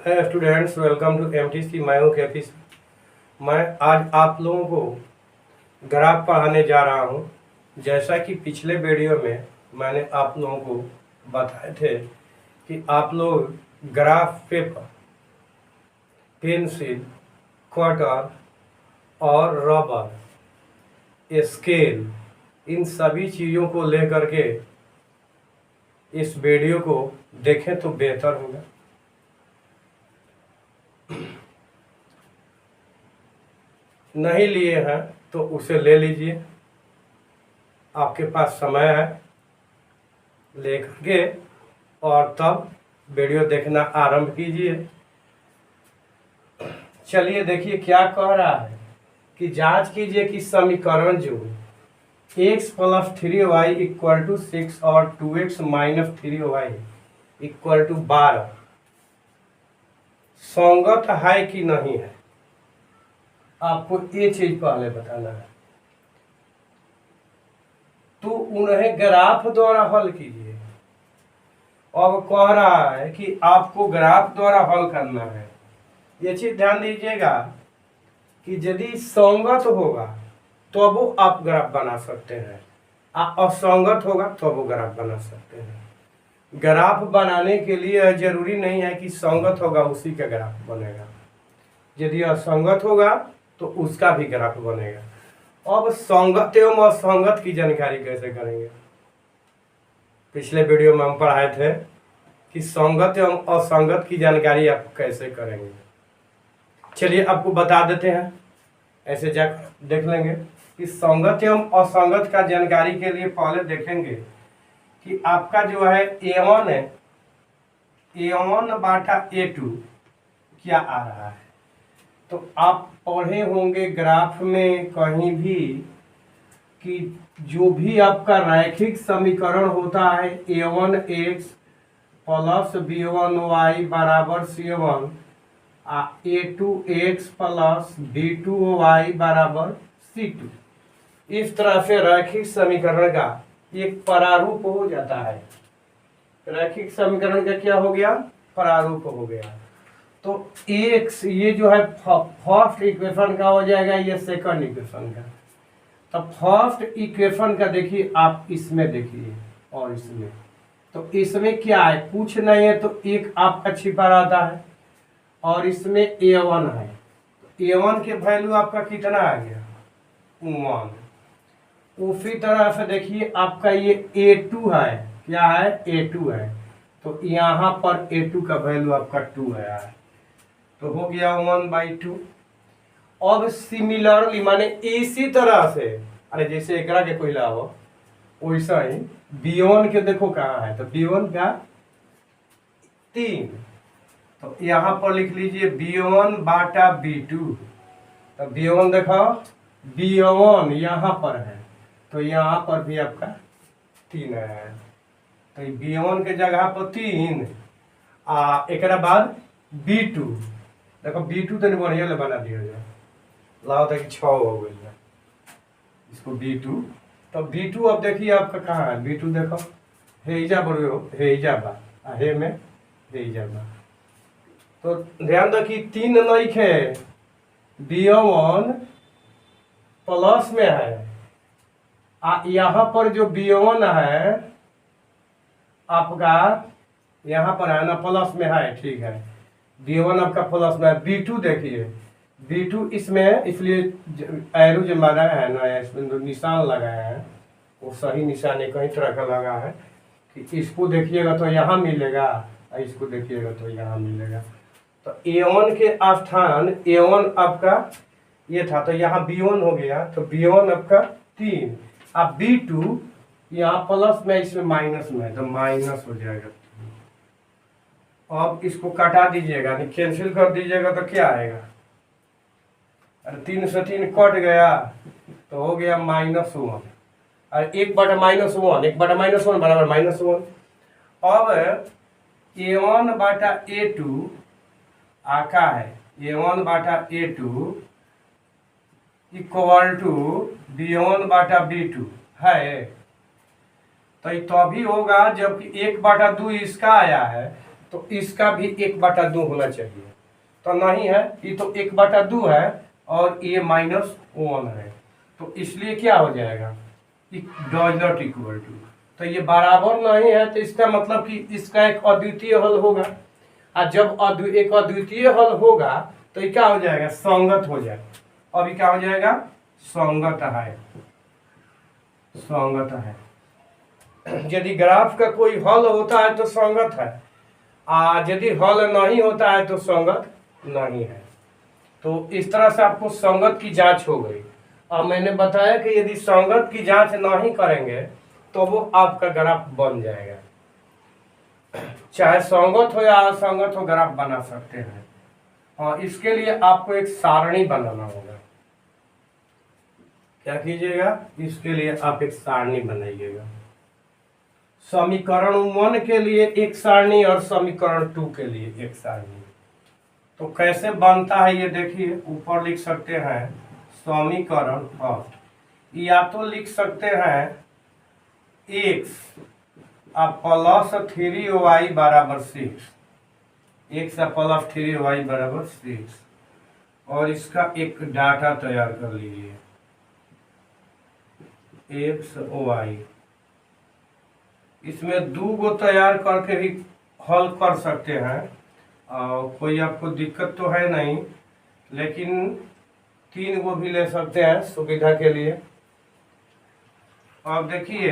है students, welcome to MTC. मैं हूँ कैफी। मैं आज आप लोगों को ग्राफ पढ़ाने जा रहा हूँ। जैसा कि पिछले वीडियो में मैंने आप लोगों को बताए थे कि आप लोग ग्राफ पेपर, पेंसिल, कटर और रबर, स्केल, इन सभी चीज़ों को लेकर के इस वीडियो को देखें तो बेहतर होगा। नहीं लिए हैं तो उसे ले लीजिए, आपके पास समय है, लेकर के और तब वीडियो देखना आरंभ कीजिए। चलिए देखिए क्या कह रहा है कि जांच कीजिए कि समीकरण जो x + 3y = 6 और 2x - 3y = 12 संगत है कि नहीं है। आपको ये चीज पहले बताना है, तो उन्हें ग्राफ द्वारा हल कीजिए। अब कह रहा है कि आपको ग्राफ द्वारा हल करना है। ये चीज ध्यान दीजिएगा कि यदि संगत होगा तो वो आप ग्राफ बना सकते हैं, असंगत होगा तो वो ग्राफ बना सकते हैं। ग्राफ बनाने के लिए जरूरी नहीं है कि संगत होगा उसी का ग्राफ बनेगा, यदि असंगत होगा तो उसका भी ग्राफ बनेगा। अब संगत एवं असंगत की जानकारी कैसे करेंगे। पिछले वीडियो में हम पढ़ाए थे कि संगत एवं असंगत की जानकारी आप कैसे करेंगे। चलिए आपको बता देते हैं, ऐसे जा देख लेंगे कि संगत एवं असंगत का जानकारी के लिए पहले देखेंगे कि आपका जो है A1 है, A1/A2 क्या आ रहा है। तो आप पढ़े होंगे ग्राफ में कहीं भी कि जो भी आपका रैखिक समीकरण होता है A1x + B1y = C1, A2x + B2y = C2, इस तरह से रैखिक समीकरण का एक प्रारूप हो जाता है। रैखिक समीकरण का क्या हो गया, प्रारूप हो गया। तो x ये जो है फर्स्ट इक्वेशन का हो जाएगा, ये सेकंड इक्वेशन का। तो फर्स्ट इक्वेशन का देखिए आप इसमें देखिए और इसमें, तो इसमें क्या है, कुछ नहीं है तो एक आपका छिपा रहता है और इसमें A1 है। तो A1 के वैल्यू आपका कितना आ गया, 1। उसी तरह से देखिए आपका ये A2 है, क्या है, A2 है। तो यहाँ पर A2 का वैल्यू आपका 2 है, तो हो गया 1/2। अब सिमिलरली माने इसी तरह से, अरे जैसे एकरा के कोई लाओ वैसा ही B1 के देखो कहाँ है, तो B1 का 3, तो यहाँ पर लिख लीजिए B1/B2। तो B1 देखो, B1 यहाँ पर है तो यहाँ पर भी आपका 3 है, तो B1 के जगह पर 3 एक बाद B2 देखो, B2 तो बढ़िया ले बना दिया जाए, लाओ तक 6 हो गई है इसको B2। तो B2 अब देखिए आपका कहाँ है, B2 देखो हेजा बड़ो हेजा बा, हे में हेजा बा। तो ध्यान दो कि 3 नहीं है, B1 प्लस में है, यहाँ पर जो B1 है आपका यहाँ पर है ना, प्लस में है, ठीक है। B1 आपका प्लस में है, B2 देखिए, B2 इसमें इसलिए एरो जो लगाया है ना, इसमें जो निशान लगाया है वो सही निशान एक ही तरह का लगा है कि इसको देखिएगा तो यहाँ मिलेगा, इसको देखिएगा तो यहाँ मिलेगा। तो A1 के स्थान A1 आपका ये था, तो यहाँ B1 हो गया, तो B1 आपका 3, अब B2 यहाँ प्लस में, इसमें माइनस में, तो माइनस हो जाएगा। अब इसको काटा दीजिएगा, कैंसिल कर दीजिएगा तो क्या आएगा, अरे 3 से 3 कट गया तो हो गया -1, और 1/-1 1/-1 बराबर -1। अब A1/A2 आका है, A1/A2 = B1/B2 है। तो तभी होगा जबकि 1/2 इसका आया है, तो इसका भी 1/2 होना चाहिए, तो नहीं है, ये तो 1/2 है और ये -1 है, तो इसलिए क्या हो जाएगा, डज नॉट इक्वल टू। तो ये बराबर नहीं है, तो इसका मतलब कि इसका एक अद्वितीय हल होगा, और जब एक अद्वितीय हल होगा तो ये क्या हो जाएगा, संगत हो जाएगा। अभी क्या हो जाएगा, संगत है, संगत है। यदि ग्राफ का कोई हल होता है तो संगत है, और यदि हल नहीं होता है तो संगत नहीं है। तो इस तरह से आपको संगत की जांच हो गई। और मैंने बताया कि यदि संगत की जांच नहीं करेंगे तो वो आपका ग्राफ बन जाएगा, चाहे संगत हो या असंगत हो ग्राफ बना सकते हैं। और इसके लिए आपको एक सारणी बनाना होगा। क्या कीजिएगा, इसके लिए आप एक सारणी बनाइएगा। समीकरण 1 के लिए एक सारणी और समीकरण 2 के लिए एक सारणी। तो कैसे बनता है ये देखिए, ऊपर लिख सकते हैं समीकरण फर्स्ट, या तो लिख सकते हैं x प्लस 3y बराबर 6, x प्लस 3y बराबर 6, और इसका एक डाटा तैयार कर लीजिए x y। इसमें 2 गो तैयार करके भी हल कर सकते हैं, कोई आपको दिक्कत तो है नहीं, लेकिन 3 गो भी ले सकते हैं सुविधा के लिए। अब देखिए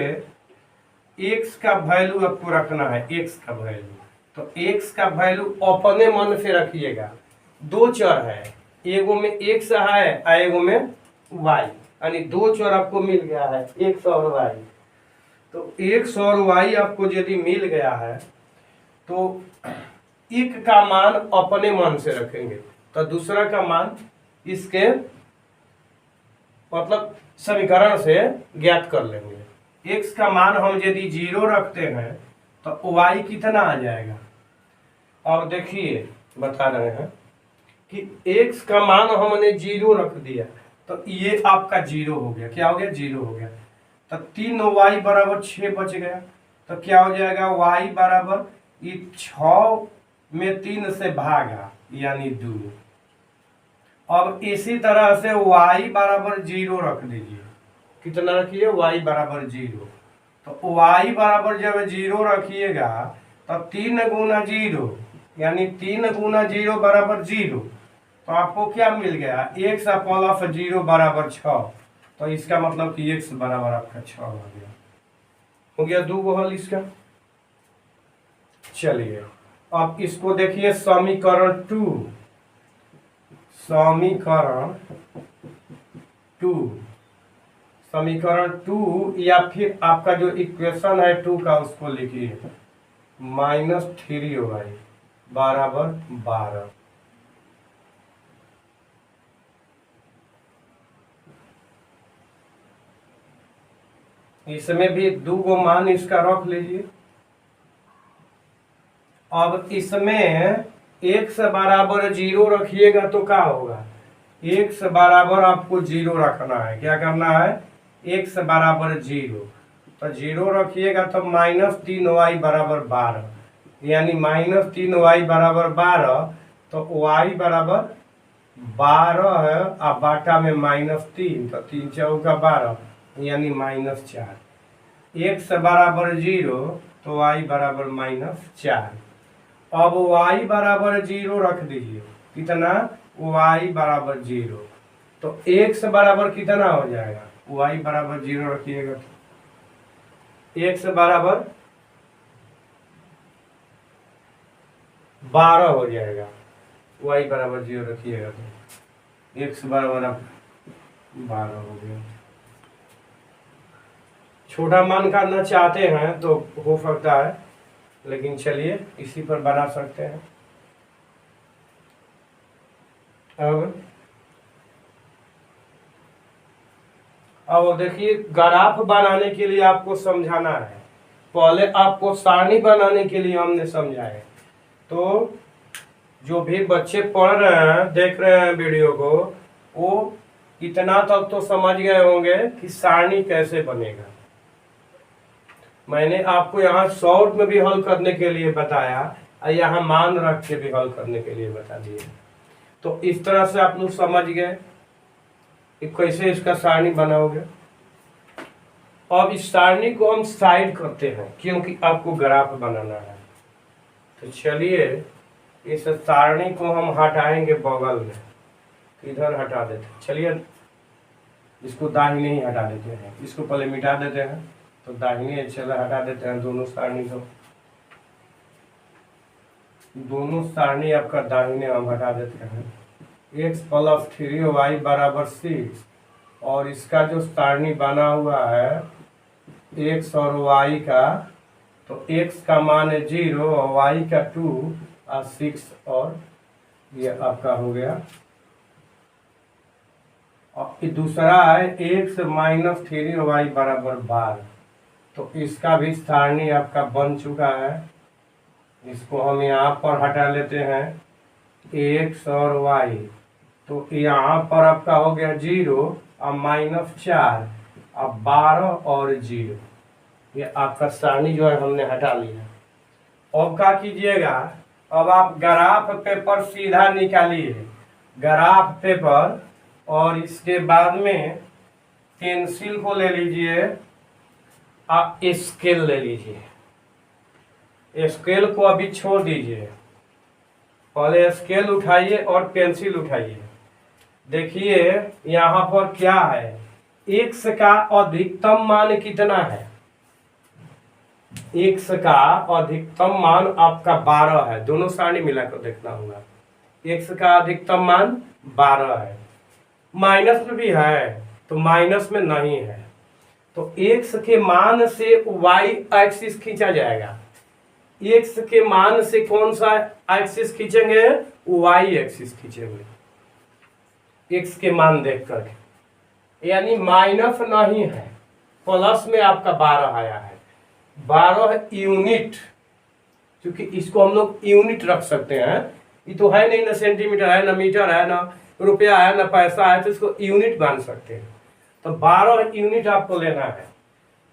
x का वैल्यू आपको रखना है, x का वैल्यू, तो x का वैल्यू अपने मन से रखिएगा। 2 चर है, एगो में x है और एगो में y, यानी 2 चर आपको मिल गया है, x और y। तो x और y आपको यदि मिल गया है तो एक का मान अपने मन से रखेंगे, तो दूसरा का मान इसके मतलब समीकरण से ज्ञात कर लेंगे। x का मान हम यदि 0 रखते हैं तो y कितना आ जाएगा। अब देखिए बता रहे हैं कि x का मान हमने 0 रख दिया, तो ये आपका 0 हो गया। क्या हो गया, 0 हो गया। तो 3y बराबर 6 बच गया, तो क्या हो जाएगा, y बराबर 6 में 3 से भागा यानी 2। अब इसी तरह से y बराबर 0 रख दीजिए। कितना रखिए, y बराबर 0। तो y बराबर जब 0 रखिएगा तो 3 गुना 0 यानी 3 गुना 0 बराबर 0, तो आपको क्या मिल गया, x प्लस 0 बराबर 6। तो इसका मतलब कि x बराबर आपका 6 हो गया 2 गो हल इसका। चलिए अब इसको देखिए समीकरण 2, समीकरण 2 या फिर आपका जो इक्वेशन है 2 का उसको लिखिए -3y बराबर 12। इसमें भी 2 गो मान इसका रख लीजिए। अब इसमें x बराबर 0 रखिएगा तो क्या होगा, x बराबर आपको 0 रखना है। क्या करना है, x बराबर 0, तो 0 रखिएगा तो -3y बराबर 12, यानी -3y बराबर 12, तो y बराबर 12 है और बाटा में -3, तो 3 चौका 12 यानी -4। x बराबर 0 तो y बराबर -4। अब y बराबर 0 रख दीजिए, कितना, y बराबर 0, तो x बराबर कितना हो जाएगा, y बराबर 0 रखिएगा तो x बराबर 12 हो जाएगा। y बराबर 0 रखिएगा तो x बराबर 12 हो गया। छोटा मान करना चाहते हैं तो हो सकता है, लेकिन चलिए इसी पर बना सकते हैं। अब देखिए ग्राफ बनाने के लिए आपको समझाना है। पहले आपको सारणी बनाने के लिए हमने समझाया, तो जो भी बच्चे पढ़ रहे हैं, देख रहे हैं वीडियो को, वो इतना तक तो समझ गए होंगे कि सारणी कैसे बनेगा। मैंने आपको यहाँ शॉर्ट में भी हल करने के लिए बताया और यहाँ मान रख के भी हल करने के लिए बता दिए। तो इस तरह से आप लोग समझ गए कि कैसे इसका सारणी बनाओगे। अब इस सारणी को हम साइड करते हैं क्योंकि आपको ग्राफ बनाना है। तो चलिए इस सारणी को हम हटाएंगे बगल में, इधर हटा देते हैं। चलिए इसको दाहिने ही हटा देते हैं, इसको पहले मिटा देते हैं। तो दाहिने चला हटा देते हैं दोनों सारणी को, दोनों सारणी आपका दाहिने हम हटा देते हैं। x + 3y = 6 और इसका जो सारणी बना हुआ है x और y का, तो x का मान है 0 और y का 2 और 6 और ये आपका हो गया। और दूसरा है x - 3y = 12। तो इसका भी सारणी आपका बन चुका है। इसको हम यहाँ पर हटा लेते हैं x और y। तो यहाँ पर आपका हो गया 0 और -4 और 12 और 0। ये आपका सारणी जो है हमने हटा लिया। अब क्या कीजिएगा, अब आप ग्राफ पेपर सीधा निकालिए, ग्राफ पेपर, और इसके बाद में पेंसिल को ले लीजिए, आप स्केल ले लीजिए। स्केल को अभी छोड़ दीजिए, पहले स्केल उठाइए और पेंसिल उठाइए। देखिए यहाँ पर क्या है, x का अधिकतम मान कितना है। x का अधिकतम मान आपका 12 है। दोनों सारणी मिलाकर देखना होगा। x का अधिकतम मान 12 है। माइनस में भी है तो माइनस में नहीं है, तो x के मान से y एक्सिस खींचा जाएगा। x के मान से कौन सा एक्सिस खींचेंगे, y एक्सिस खींचेंगे x के मान देख करके। यानी माइनस नहीं है, प्लस में आपका 12 आया है। 12 यूनिट, क्योंकि इसको हम लोग यूनिट रख सकते हैं। ये तो है नहीं ना सेंटीमीटर है, ना मीटर है, ना रुपया है, ना पैसा है, तो इसको यूनिट मान सकते हैं। तो 12 यूनिट आपको लेना है।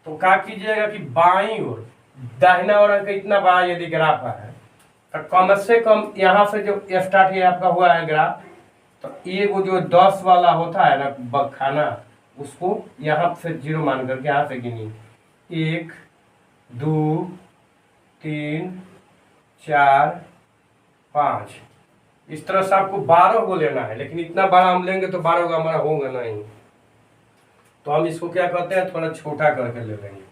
तो क्या कीजिएगा कि बाईं ओर, दाहिना ओर का इतना बड़ा यदि ग्राफ है तो कम से कम यहाँ से जो स्टार्ट ये आपका हुआ है ग्राफ, तो ये वो जो 10 वाला होता है ना बखाना, उसको यहाँ से 0 मान करके यहाँ से गिनिए। 1 2 3 4 5, इस तरह से आपको 12 को लेना है। लेकिन इतना बड़ा हम लेंगे तो 12 का हमारा होगा नहीं, तो हम इसको क्या करते हैं, थोड़ा छोटा करके ले लेंगे।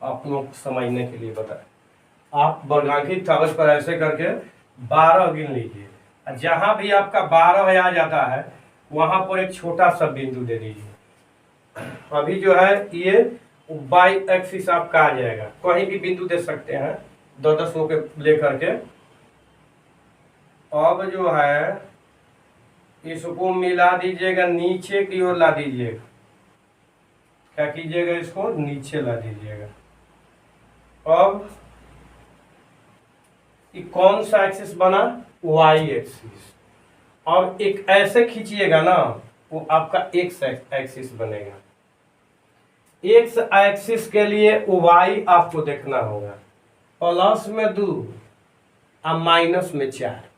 आप लोग समझने के लिए बताएं, आप बरगांठी कागज पर ऐसे करके 12 गिन लीजिए। जहां भी आपका 12 आ जाता है वहां पर एक छोटा सा बिंदु दे दीजिए। अभी जो है ये y एक्सिस आपका आ जाएगा, कहीं भी बिंदु दे सकते हैं 10 के लेकर के। अब जो है इसको मिला दीजिएगा, नीचे की ओर ला दीजिएगा। क्या कीजिएगा, इसको नीचे ला दीजिएगा। अब ये कौन सा एक्सिस बना, y एक्सिस। अब एक ऐसे खींचिएगा ना, वो आपका x एक्सिस बनेगा। x एक्सिस के लिए y आपको देखना होगा, प्लस में 2 और माइनस में 4।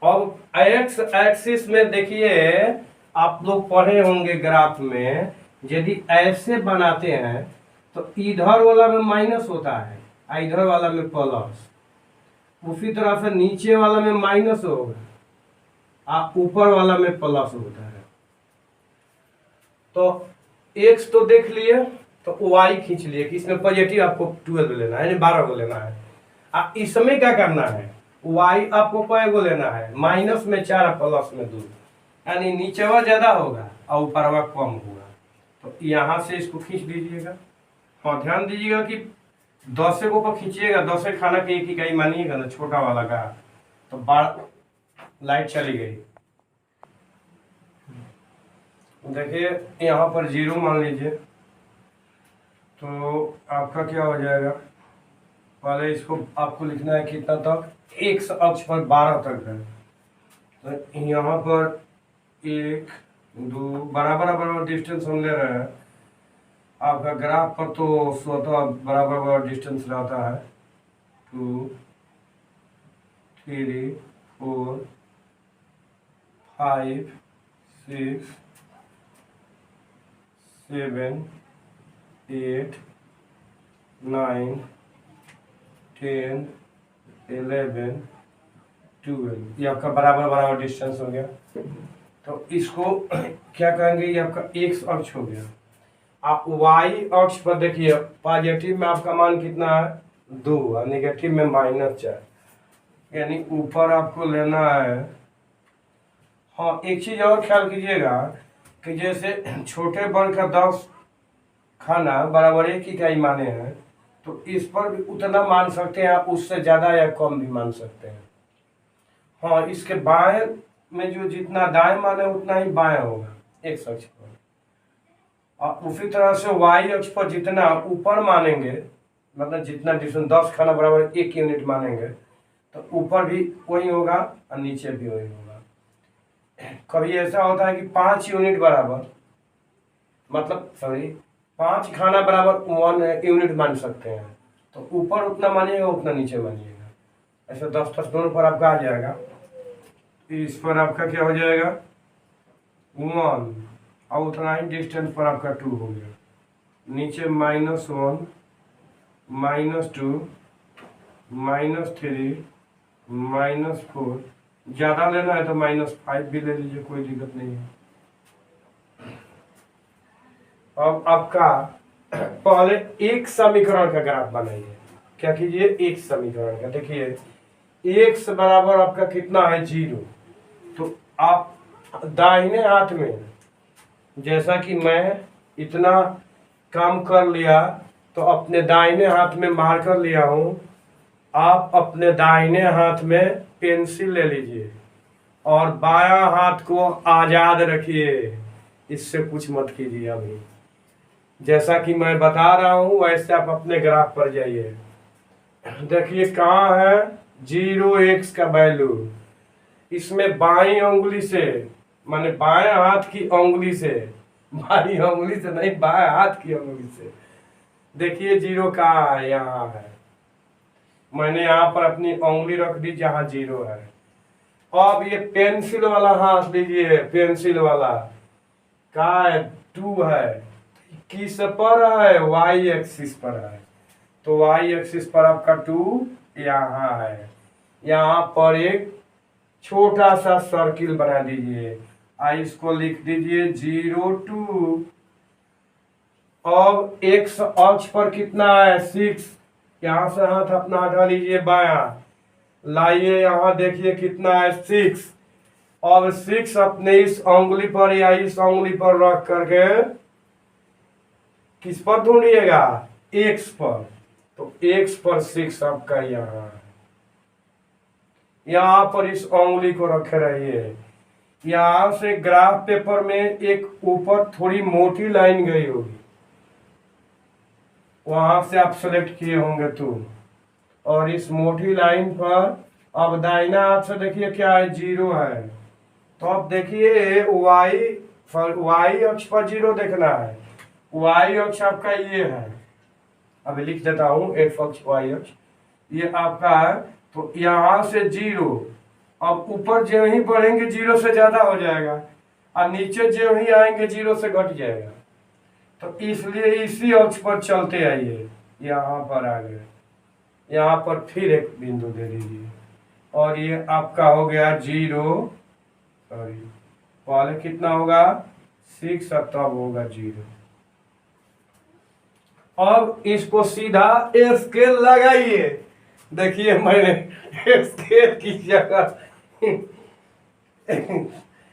अब x एक्सिस में देखिए, आप लोग पढ़े होंगे ग्राफ में, यदि ऐसे बनाते हैं तो इधर वाला में माइनस होता है और इधर वाला में प्लस। उसी तरह से नीचे वाला में माइनस होगा और ऊपर वाला में प्लस होता है। तो x तो देख लिए, तो y खींच लिए कि इसमें पॉजिटिव आपको 12 लेना है, यानी 12 को लेना है। इसमें क्या करना है, y आपको कै को लेना है, माइनस में 4 प्लस में 2, यानी नीचेवा ज्यादा होगा और ऊपरवा कम होगा। तो यहाँ से इसको खींच दीजिएगा। हाँ ध्यान दीजिएगा कि 10 के ऊपर खींचिएगा, 10 खाना के एक इकाई मानिएगा ना, छोटा वाला का। तो लाइट चली गई। देखिए यहाँ पर 0 मान लीजिए, तो आपका क्या हो जाएगा, पहले इसको आपको लिखना है कितना तक, x अक्ष पर 12 तक है। तो यहाँ पर 1 2 बराबर डिस्टेंस हम ले रहे हैं। आपका ग्राफ पर तो स्वतः बराबर डिस्टेंस रहता है 2 3 4 5 6 7 8 9 10 11 12, ये आपका बराबर बराबर डिस्टेंस हो गया। तो इसको क्या कहेंगे, ये आपका एक्स अक्ष हो गया। आप वाई अक्ष पर देखिए, पॉजिटिव में आपका मान कितना है 2 और नेगेटिव में -4, यानी ऊपर आपको लेना है। हाँ, एक चीज और ख्याल कीजिएगा कि जैसे छोटे बड़ का 10 खाना बराबर 1 इकाई माने हैं, तो इस पर भी उतना मान सकते हैं, आप उससे ज़्यादा या कम भी मान सकते हैं। हाँ, इसके बाएं में जो जितना दाएं माने उतना ही बाएं होगा एक्स अक्ष पर, और उसी तरह से वाई अक्ष पर जितना ऊपर मानेंगे, मतलब जितना डिस्टेंस 10 खाना बराबर 1 यूनिट मानेंगे, तो ऊपर भी वही होगा और नीचे भी वही होगा। कभी ऐसा होता है कि 5 यूनिट बराबर, मतलब सॉरी 5 खाना बराबर 1 यूनिट मान सकते हैं, तो ऊपर उतना मानिएगा उतना नीचे मानिएगा। ऐसे 10 दोनों पर आपका आ जाएगा। इस पर आपका क्या हो जाएगा 1, और उतना ही डिस्टेंस पर आपका 2 हो गया। नीचे -1 -2 -3 -4, ज़्यादा लेना है तो -5 भी ले लीजिए, कोई दिक्कत नहीं है। अब आपका पहले एक समीकरण का ग्राफ बनाइए। क्या कीजिए, एक समीकरण का, देखिए x बराबर आपका कितना है 0, तो आप दाहिने हाथ में, जैसा कि मैं इतना काम कर लिया तो अपने दाहिने हाथ में मार्कर लिया हूँ, आप अपने दाहिने हाथ में पेंसिल ले लीजिए और बायां हाथ को आज़ाद रखिए, इससे कुछ मत कीजिए। अभी जैसा कि मैं बता रहा हूँ वैसे आप अपने ग्राफ पर जाइए। देखिए कहाँ है 0x का वैल्यू, इसमें बाईं उंगली से, माने बाएं हाथ की उंगली से, बाईं उंगली से नहीं, बाएं हाथ की उंगली से देखिए 0 कहाँ है, यहाँ है। मैंने यहाँ पर अपनी उंगली रख दी जहाँ 0 है। अब ये पेंसिल वाला हाथ लीजिए, पेंसिल वाला कहाँ है 2 है, किस पर है y एक्सिस पर है, तो y एक्सिस पर आपका 2 यहाँ है। यहाँ पर एक छोटा सा सर्किल बना दीजिए, इसको लिख दीजिए 0 2। अब x अक्ष पर कितना है 6, यहाँ से हाथ अपना हटा लीजिए बायां, लाइए यहाँ देखिए कितना है 6। अब 6 अपने इस उंगली पर या इस उंगली पर रख करके किस पर ढूंढिएगा x पर, तो x पर 6 आपका यहाँ है। यहाँ पर इस उंगली को रखे रहिए। यहाँ से ग्राफ पेपर में एक ऊपर थोड़ी मोटी लाइन गई होगी, वहां से आप सेलेक्ट किए होंगे तो, और इस मोटी लाइन पर अब दाहिना हाथ से देखिए क्या है 0 है, तो अब देखिए y अक्ष पर 0 देखना है, y अक्ष आपका ये है, अभी लिख देता हूँ x अक्ष y अक्ष ये आपका है, तो यहाँ से 0, अब ऊपर जो ही बढ़ेंगे 0 से ज्यादा हो जाएगा और नीचे जो ही आएंगे 0 से घट जाएगा, तो इसलिए इसी अक्ष पर चलते आइए, यहाँ पर आ गए, यहाँ पर फिर एक बिंदु दे दीजिए, और ये आपका हो गया 0, सॉरी पहले कितना होगा 6 और तब होगा 0। अब इसको सीधा स्केल लगाइए, देखिए मैंने स्केल की जगह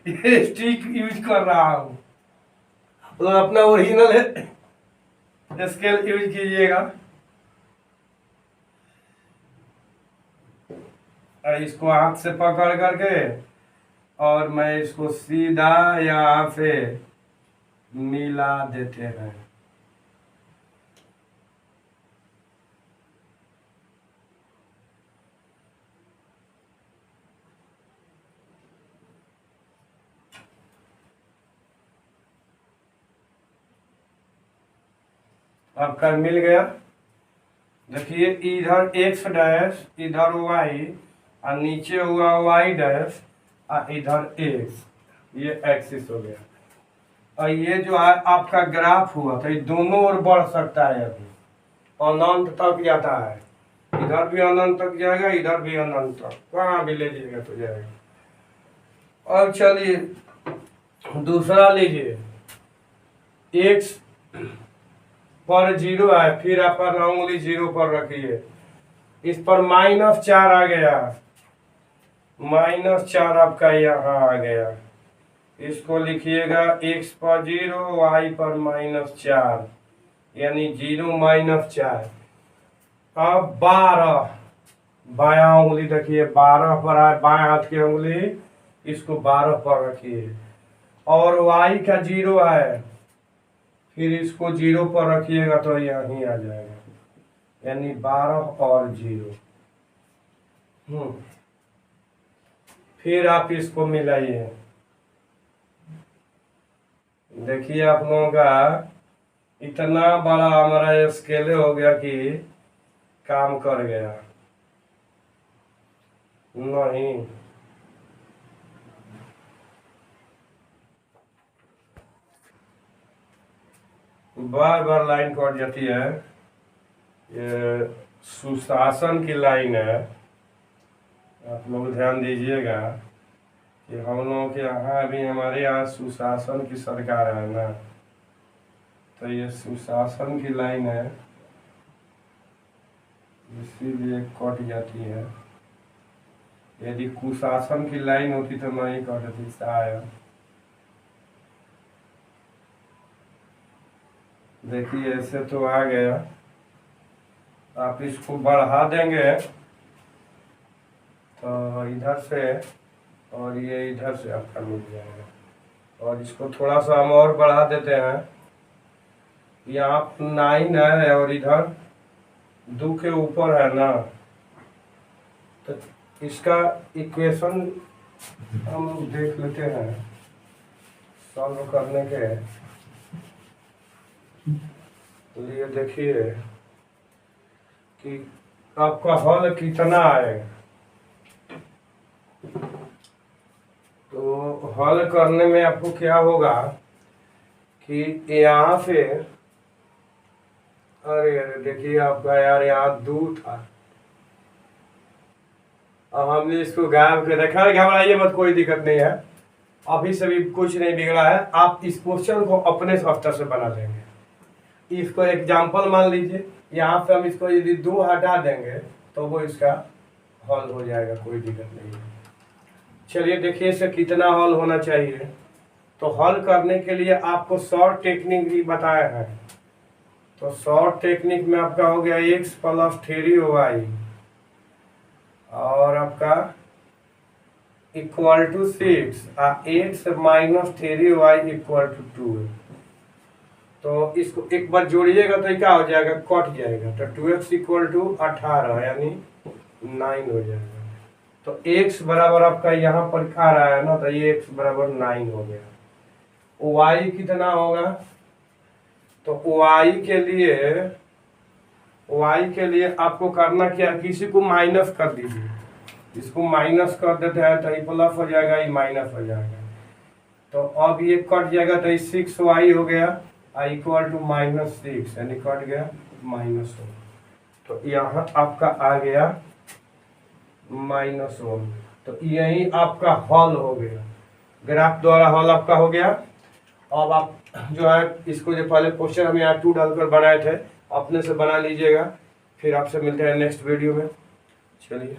स्टिक यूज कर रहा हूँ, तो अपना ओरिजिनल स्केल यूज कीजिएगा। इसको हाथ से पकड़ करके और मैं इसको सीधा यहाँ पे मिला देते हैं। आपका मिल गया। देखिए इधर x डैश, इधर y, और नीचे हुआ वाई डैश और इधर एक्स, ये एक्सिस हो गया। और ये जो है आपका ग्राफ हुआ तो ये दोनों ओर बढ़ सकता है, अभी अनंत तक जाता है, इधर भी अनंत तक जाएगा, इधर भी अनंत तक, कहाँ भी ले जाएगा तो जाएगा। अब चलिए दूसरा लीजिए, एक्स पर 0 है, फिर आप उंगली 0 पर रखिए, इस पर -4 आ गया, -4 आपका यहाँ आ गया, इसको लिखिएगा x पर 0 y पर -4 यानी 0 - 4। अब 12 बायां उंगली देखिए 12 पर है, बाएं हाथ की उंगली, इसको 12 पर रखिए और y का 0 है, फिर इसको 0 पर रखिएगा तो यहीं आ जाएगा, यानी 12 और 0। फिर आप इसको मिलाइए, देखिए आप लोगों का इतना बड़ा हमारा स्केल हो गया कि काम कर गया नहीं। बार बार लाइन कट जाती है, ये सुशासन की लाइन है, आप लोग ध्यान दीजिएगा कि हम लोगों के यहाँ अभी हमारे यहाँ सुशासन की सरकार है ना, तो ये सुशासन की लाइन है, इसीलिए कट जाती है। यदि कुशासन की लाइन होती तो नहीं कटती शायद। देखिए ऐसे तो आ गया, आप इसको बढ़ा देंगे तो इधर से और ये इधर से आपका मिल जाएगा। और इसको थोड़ा सा हम और बढ़ा देते हैं, यहाँ 9 है और इधर 2 के ऊपर है ना, तो इसका इक्वेशन हम लोग देख लेते हैं सॉल्व करने के लिए। देखिए कि आपका हल कितना आएगा, तो हल करने में आपको क्या होगा कि यहाँ से, अरे अरे देखिए आपका यार यहाँ 2 था, अब हमने इसको गायब कर रखा है। घबराइए मत, कोई दिक्कत नहीं है, अभी से भी कुछ नहीं बिगड़ा है। आप इस क्वेश्चन को अपने स्तर से बना लेंगे। इसको एग्जाम्पल मान लीजिए, यहाँ पे हम इसको यदि 2 हटा देंगे तो वो इसका हल हो जाएगा, कोई दिक्कत नहीं है। चलिए देखिए इसे कितना हल होना चाहिए। तो हल करने के लिए आपको शॉर्ट टेक्निक भी बताया है, तो शॉर्ट टेक्निक में आपका हो गया x + 3y और आपका = 6 x - 3y = 2। तो इसको एक बार जोड़िएगा तो क्या हो जाएगा, कट जाएगा, तो 2x = 18 यानी 9 हो जाएगा। तो x बराबर आपका यहाँ पर आ रहा है ना, तो ये x बराबर 9 हो गया। y कितना होगा, तो y के लिए आपको करना क्या, किसी को माइनस कर दीजिए, इसको माइनस कर देते हैं तो ये प्लस हो जाएगा, ये माइनस हो जाएगा। तो अब ये कट जाएगा तो ये 6y हो गया = -6 यानी कट गया -1। तो यहाँ आपका आ गया -1। तो यही आपका हल हो गया, ग्राफ द्वारा हल आपका हो गया। अब आप जो है इसको जो पहले क्वेश्चन हम यहाँ 2 डालकर बनाए थे, अपने से बना लीजिएगा। फिर आपसे मिलते हैं नेक्स्ट वीडियो में। चलिए।